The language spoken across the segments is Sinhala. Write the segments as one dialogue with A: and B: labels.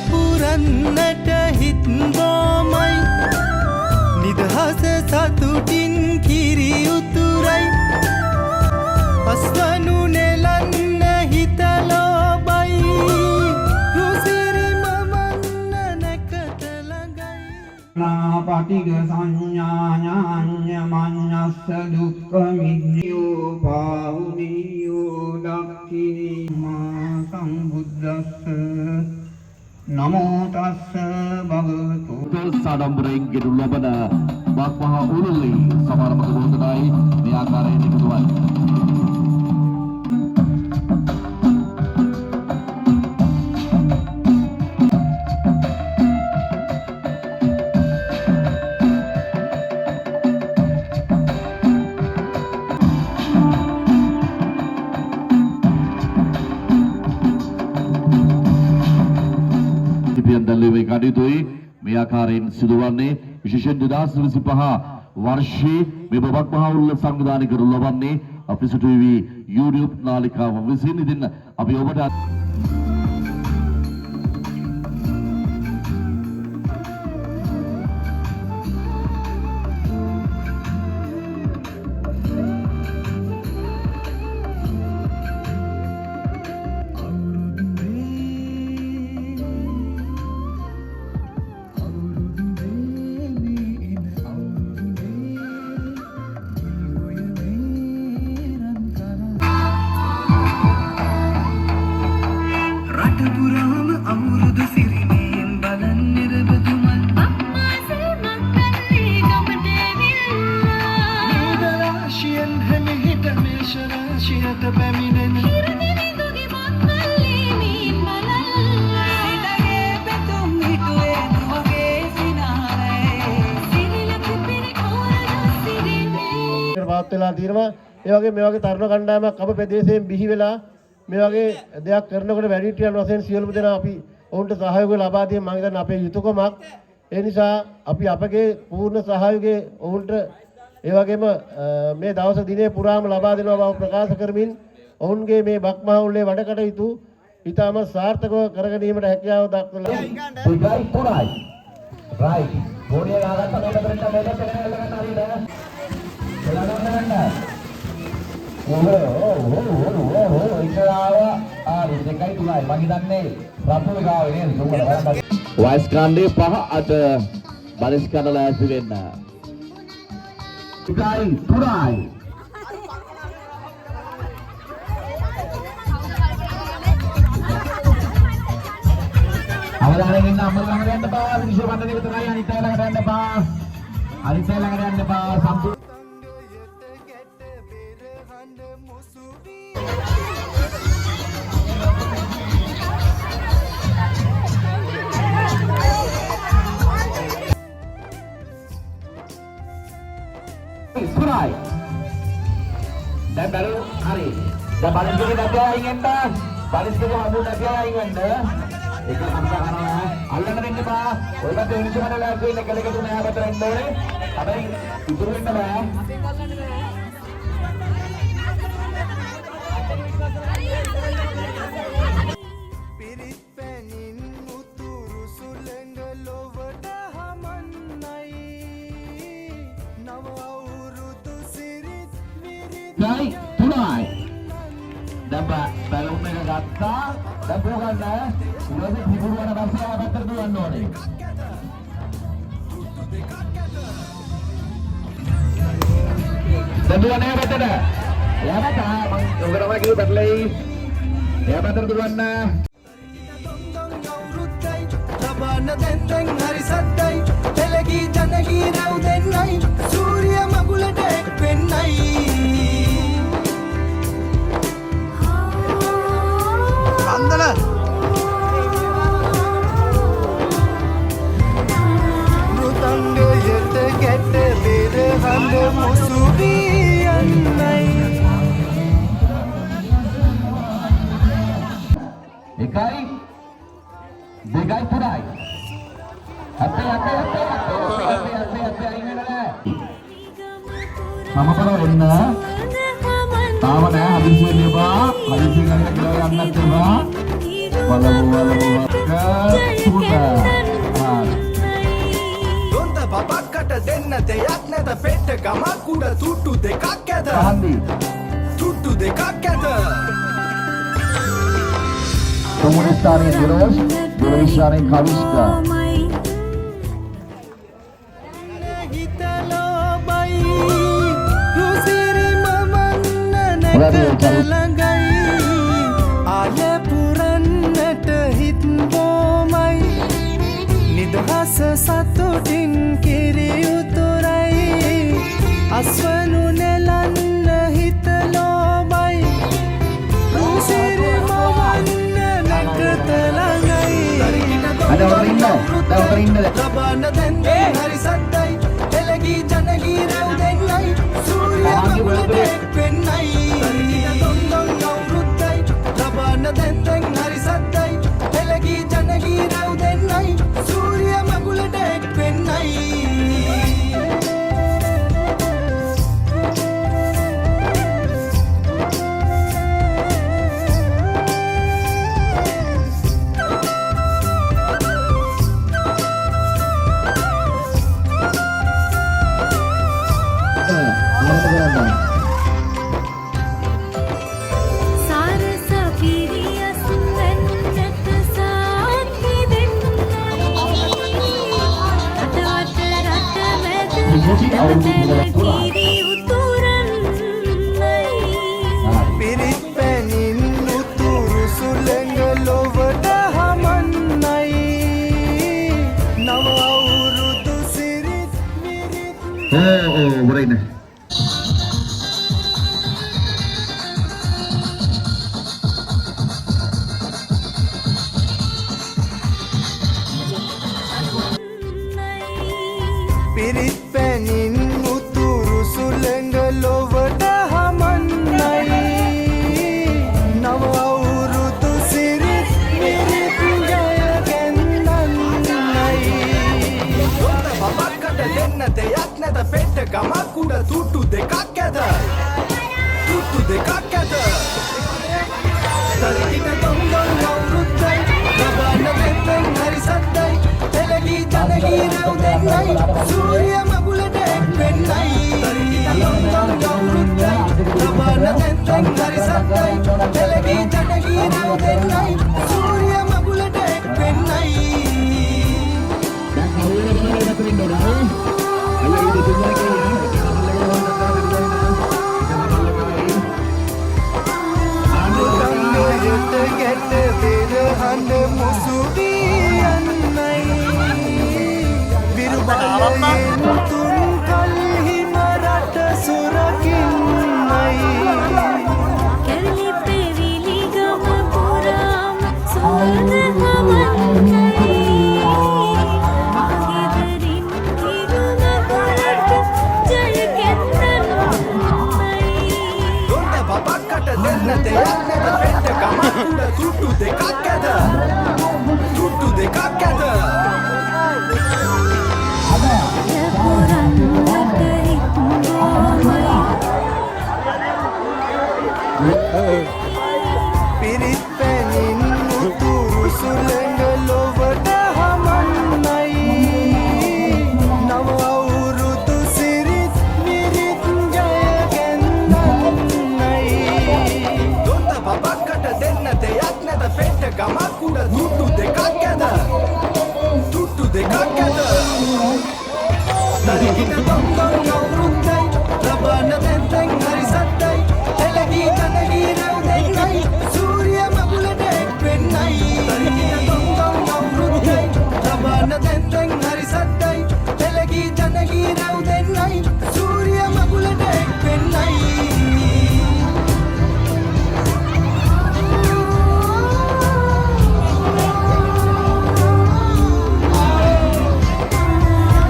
A: පුරන්නට හිත් බොමයි නිදහස සතුටින් කිරි උතුරයි අස්වනු නෙලන්න හිත ලෝබයි රුසිරි මමන්න නැකත ළඟයි
B: පටිග සංඥාඥාඤ්ඤ මඤ්ඤස්ස දුක්ඛ මිද්‍යෝ පාහුනියෝ දක්ඛිනීමා සම්බුද්දස්ස නමෝ තස්ස භගවතු
C: සාඩම්බරයෙන් ගෙඩු ලබන බක්මහා උරුලි සමාරම්භ ගෝතනයි මේ ආකාරයෙන් නිකුත්වන්නේ දැල්වීමේ කටයුතුයි මේ ආකාරයෙන් සිදුවන්නේ විශේෂයෙන් 2025 වර්ෂයේ මේ බබක් මහා උරුල්ල සංවිධානය කරනු ලබන්නේ අපේ සිටුවි YouTube නාලිකාව විසින්. ඉතින් අපි ඔබට
D: වෙලා තියෙනවා. ඒ වගේ මේ වගේ තරුණ කණ්ඩායමක් අපේ ප්‍රදේශයෙන් බිහි වෙලා මේ වගේ දෙයක් කරනකොට වැඩිහිටියන් වශයෙන් සියලුම දෙනා අපි ඔවුන්ට සහයෝගය ලබා දීම මම හිතන්නේ අපේ යුතුයකමක්. ඒ නිසා අපි අපගේ පූර්ණ සහයෝගය ඔවුන්ට ඒ වගේම මේ දවස් දිනේ පුරාම ලබා දෙනවා බව ප්‍රකාශ කරමින් ඔවුන්ගේ මේ බක්මහා උල්ලේ වැඩ කටයුතු ඊටම සාර්ථකව කරගෙන ීමට හැකියාව දක්වලා
C: දෙකයි තුනයි රයිට් ගෝණිය ගහගත්ත මේක දෙන්න මේක දෙන්න හරිද වයිස් කාණ්ඩේ 5 අට බලිස් කඩලා ඇති වෙන්න. ඉතයි තුනයි. අවදානයෙන් ඉන්න අම්මලා ළඟට යන්න බා. විශේෂ වන්දනය විතරයි අනිත් අය ළඟට යන්න බා. අනිත් අය ළඟට යන්න බා. සම්පූර්ණ Surai. Dan baru hari. Dan balis kiri nanti ingin dah. Balis kiri abu nanti ingin dah. Ikan hamsa kana. Allah nanti ni bah. Orang tu ini cuma lagi lekal tu ni apa terang dulu. Apa ini itu ni bah. Baik, tunai. Dapat balon mereka kata, dan bukan dah. Sudah hiburan bahasa apa terduan ni. Terduan apa tidak? Ya apa? Mengapa kita berlei? Ya apa terduan nah? Labana tentang hari satai, telagi janagi rau denai, Surya magula dek penai. Andala. Rutanga yete kete bere hande musubi annai. Ekai, degai purai. Hati ingin ada. Sama pada ena. Tahu dah habis ni apa? Habis ni kita yang nak coba. Walau
A: දොන්ත බබක්කට දෙන්න දෙයක් නැත පෙට්ට ගමක් උඩ තුට්ටු දෙකක් ඇත තුට්ටු දෙකක් ඇත
C: තුන්වෙනි ස්ථානයේ දිරෝෂ්, දෙවෙනි ස්ථානයේ කවිෂ්කා.
A: හිතලෝබයි රුසිරි මමන්න නැකත ළඟයි ආය පුරන්නට හිත් බොමයි නිදහස සතුටින් කිරි උතුරයි අස්වනු නෙලන්න හිතලෝබයි රුසිරි මමන්න නැකත ළඟයි
C: Ada orang Indo.
A: ලබන්න දෙන්නේ හරි සද්දයි එළගී ජනගී රැව් දෙන්නයි සූර්ය මගුලට එක් වෙන්නයි දොන්දොන් අවුරුද්දයි ලබන්න දෙන්නේ හරි සද්දයි එළගී ජනගී රැව් දෙන්නයි සූර්ය මගුලට එක් වෙන්නයි පිරිත් පැනින් උතුරු සුළඟ ලොවට හමන්නයි නව අවුරුදු සිරිත් විරිත්
C: Berein.
A: පිරිත් පැනින් උතුරු සුළඟ ලොවට හමන්නයි නව අවුරුදු සිරිත් විරිත් ජයගැන්දන්නයි දොන්ත බබක්කට දෙන්න දෙයක් නැත පෙට්ට ගමක් උඩ තුට්ටු දෙකක් ඇත තුට්ටු දෙකක් ඇත තරිකිට තොන්දොන් අවුරුද්දයි ලබන්න දෙන්නෙන් හරි සද්දයි එළගී ජනගී රැව් දෙන්නයි සූර්ය මගුලට එක් වෙන්නයි තරිකිට තොන්දොන් අවුරුද්දයි ලබන්න දෙන්නෙන් හරි සද්දයි එළගී ජනගී රැව් දෙන්නයි සූර්ය මගුලට එක් වෙන්නයි ගැට පෙරහඬ මුසුවී යන්නයි විරුබලයෙන් තුන් කල්හිම රට සුරකින්නයි
E: කැරලි පෙවිලි ගම පුරාම සුවඳ හමන්නයි ගෙදරින් කිරුණ ගොඩට ජය කැත්තන්නයි
A: දොන්ත බබක්කට දෙන්න දෙයක් නැත පෙට්ට ගමක් උඩ තුට්ටු දෙකක් ඇත තුට්ටු දෙකක් ඇත
E: පුරන්නට හිත් බොමයි
A: පිරිත් පැනින් උතුරු සුළඟ ලොවට හමන්නයි නව අවුරුදු සිරිත් විරිත් ජයගැන්දන්නයි දොන්ත බබක්කට දෙන්න දෙයක් නැත පෙට්ට ගමක් උඩ තුට්ටු දෙකක් ඇත තුට්ටු දෙකක් ඇත තරිකිට තොන්දොන් අවුරුද්දයි ලබන්න දෙන්නෙන් හරි සද්දයි එළගී ජනගී රැව් දෙන්නයි සූර්ය මගුලට එක් වෙන්නයි තරිකිට තොන්දොන් අවුරුද්දයි ලබන්න දෙන්නෙන් හරි සද්දයි එළගී ජනගී රැව් දෙන්නයි සූර්ය මගුලට එක් වෙන්නයි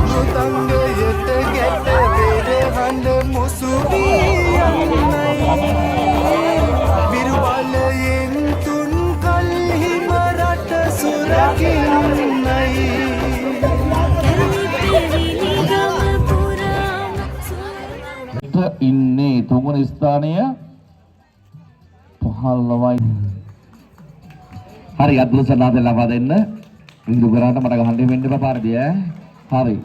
A: මෘතංගයට ගැට පෙරහඬ මුසුවී යන්නයි විරුබලයෙන් තුන් කල්හිම රට සුරකින්නයි
E: කැරලි පෙවිලි ගම පුරාම සුවඳ
C: ඉන්නේ තුන්වෙනි ස්ථානය 15යි. හරි අද්භූත සනාද ලබා දෙන්න. ඉන්දු කරාට මට ගහන්න වෙන්න එපා පාරදී ඈ. හරි.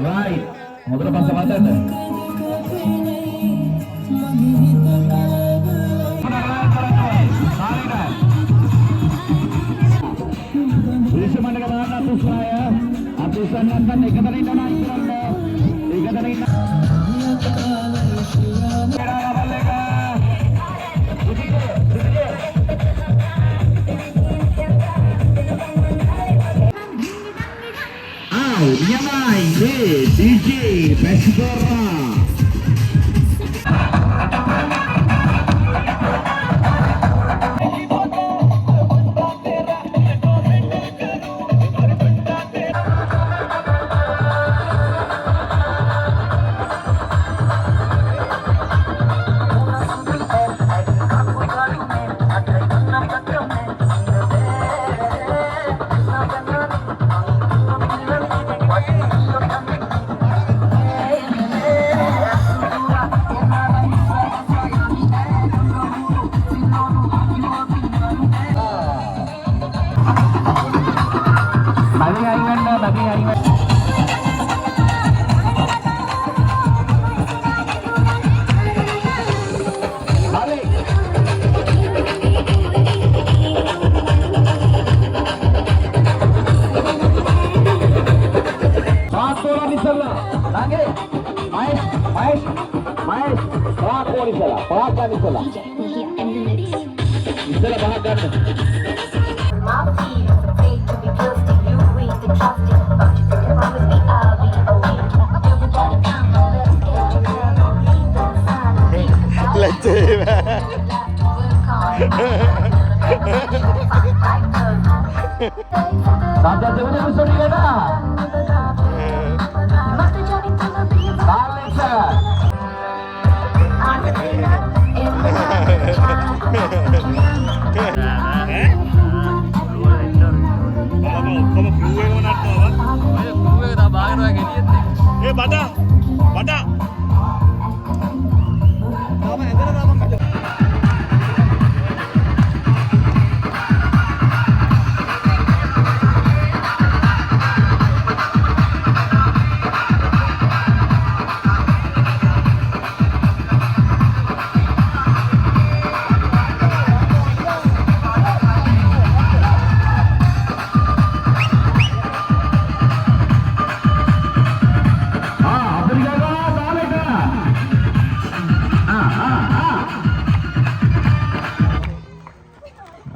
C: Right. Motor pasang badan. Bisa mana kemana atus saya? Atusan akan ikatan dana iklan. Ikatan ini. Dia main DJ Pestora.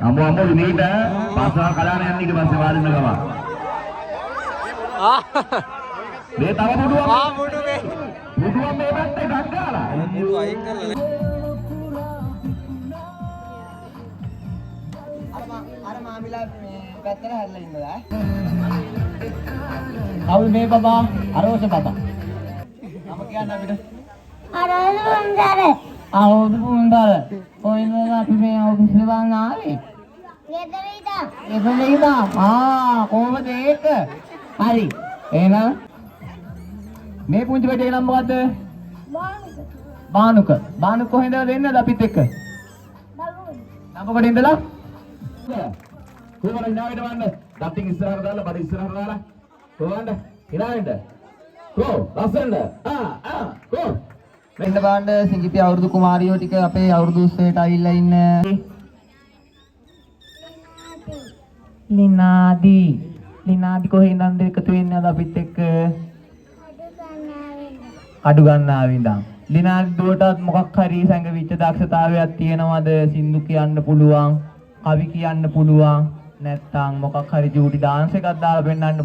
C: Ambo ini dah pasal kalian yang ini masih baru negara. Dia tahu berdua. Berdua memang tidak kalah.
A: අර මාමිලා පැත්තට හැරලා ඉන්නවා.
B: අවුල් මේ බබා අරෝස බබා.
A: නම කියන්න අපිට.
F: අරෝස වුන්දර.
B: අවුල් වුන්දර. කොයින්ද අපි මේ අවුල් සේවාන් ආවේ?
F: ගෙදර ඉඳන්.
B: එතන ඉඳන්. කොහොමද ඒක? හරි. එහෙනම් මේ පුංචි බඩේ නම මොකද්ද? බානුක. බානුක කොහෙන්ද දෙන්නද අපිත් එක්ක?
F: බබුන්.
B: නම කොහෙන්ද ඉඳලා?
C: Kumarin nawe demanda, dating istirahat dala, pada istirahat dala. Kumarin, hinain dah. Ko, lasan dah. Ko.
B: මෙන්න බලන්න සිංගිපි අවුරුදු කුමාරියෝ ටික අපේ අවුරුදු උත්සවයට අවිල්ලා ඉන්න. ලිනාදි කොහේ ඉඳන්ද එකතු වෙන්නේ අද අපිත් එක්ක? අඩු ගන්න ආවින්දන්. ලිනාදි දුවටත් මොකක් හරි සංගවිච්ච දක්ෂතාවයක් තියෙනවද? සින්දු කියන්න පුළුවන්, කවි කියන්න පුළුවන්, නැත්නම් මොකක් හරි ජූටි ඩාන්ස් එකක් දාලා පෙන්නන්න.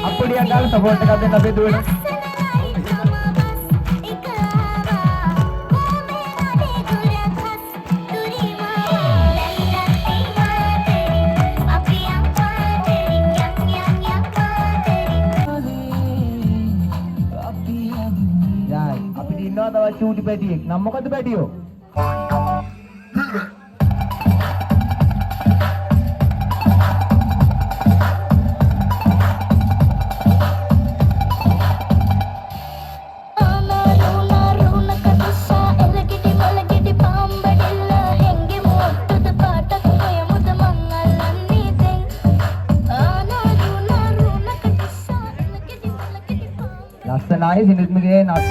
B: අප්පුඩියක් දාලා සපෝට් එකක් දෙන්න අපේ දුවට. ඉන්නවා තවත් චූටි පැටියෙක්. නම් මොකද පැටියෝ? ලස්සනයි සිනිත්මගේ නත්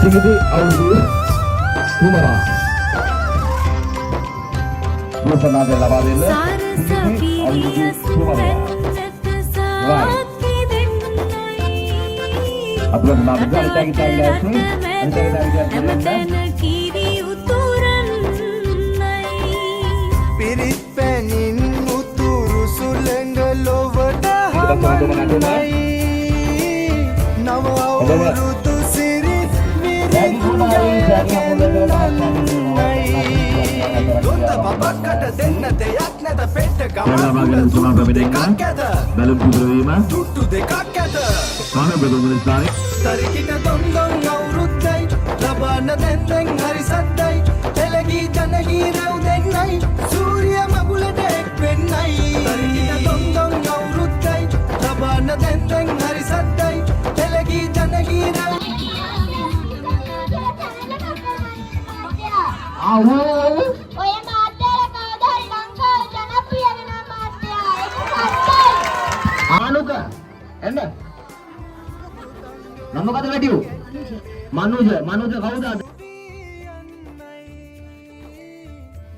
C: සිගිති අවුරුදු කුමරා මොසනාද ලබා දෙන්න අපේ මාත් ගාලටයි
A: පිරිත් පැනින් උතුරු සුළඟ ලොවට හමන්නයි නව අවුරුදු සිරි දුන්ත පපක්කට දෙන්න දෙයක් නැත පෙට්ට ගමන් දෙකක් ඇත
C: බැලුම් පුරවීම
A: තුට්ටු දෙකක් ඇත
C: කාම බෙදුමුනේ ස්ථානේ
A: තරිකිට දොන්දොන් අවුරුද්දයි ලබන්න දැන් හරි සද්දයි එළගී ජනගී රැව් දෙන්නයි සූර්ය මගුලට එක් වෙන්නයි තරිකිට දොන්දොන් අවුරුද්දයි ලබන්න දැන් හරි සද්දයි එළගී ජනගී රැව්
F: ඔය මාත්‍යාල කවදා හරි ලංකාවේ ජනප්‍රිය වෙන මාත්‍යා ඒක සත්‍යයි.
B: ආනුක එන්න නම් මොකද පැටියෝ? මනුජ කවුද?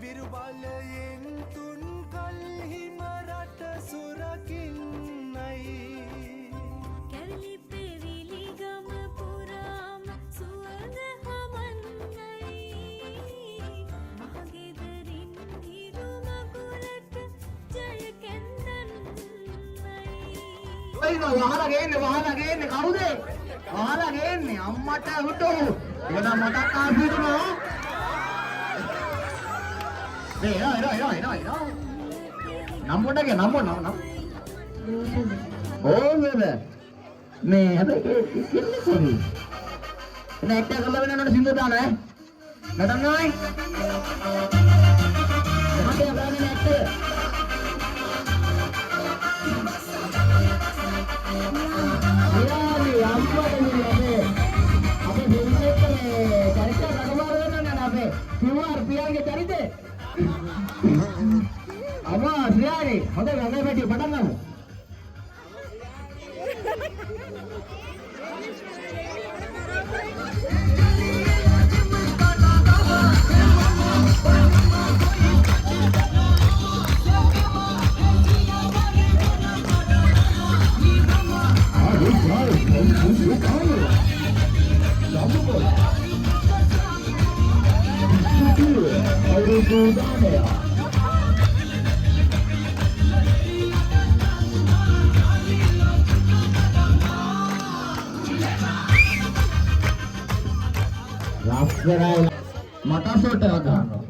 A: විරුබලයෙන් තුන් කල්හිම රට සුරකින්නයි
E: කැරලි පෙවිලි ගම පුරාම සුවඳ හමන්නයි මහගෙදරින් හිරු මගුලට ජය කැන්දන්නයි
B: ඔයින වහලා ගේන්නේ කවුද? වහලා ගේන්නේ අම්මට හුටෝ. එන මතක් ආපිටුනෝ. නම් පොඩ්ඩක් නම්. ඕනද? මේ හැබැයි ඉන්නේ කොහේ? නැට්ට කරලා වෙනනට සින්දු දාන ඈ. නටන්නයි. මගේ ගානේ නැට්ට. මට සොට ගන්නවා.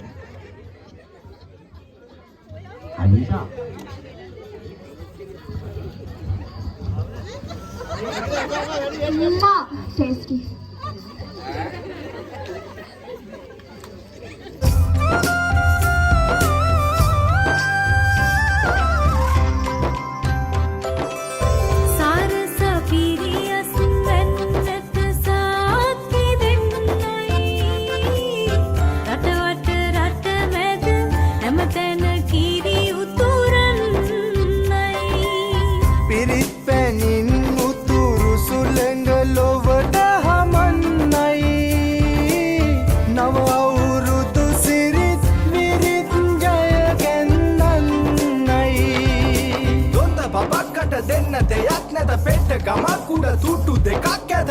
B: අනිසා
F: tasty.
A: පිරිත් පැනින් උතුරු සුළඟ ලොවට හමන්නයි නව අවුරුදු සිරිත් විරිත් ජය ගැන්දන්නයි දොන්ත පපක්කට දෙන්න දෙයක් නැත පෙට්ට ගමක් උඩ තුට්ටු දෙකක් ඇත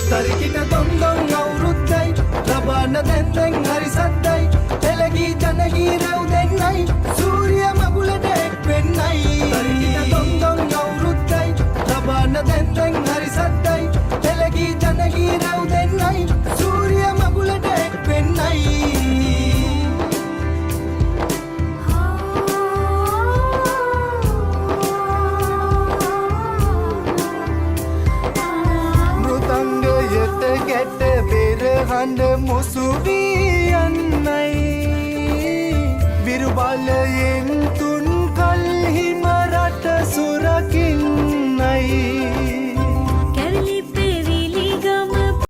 A: තරිකිට දොන්දොන් අවුරුද්දයි ලබන්න දැන් හරි සද්දයි එළගී ජනගී රැව් දෙන්නයි සූර්ය මගුලට එක් වෙන්නයි තරිකිට දොන්දොන් අවුරුද්දයි ලබන්න දැන් හරි සද්දයි එළගී ජනගී රැව් දෙන්නයි සූර්ය මගුලට එක් වෙන්නයි
E: හා
A: හඬ මුසු වී යන්නයි විරුබලයෙන් තුන් කල්හිම රට සුරකින්නයි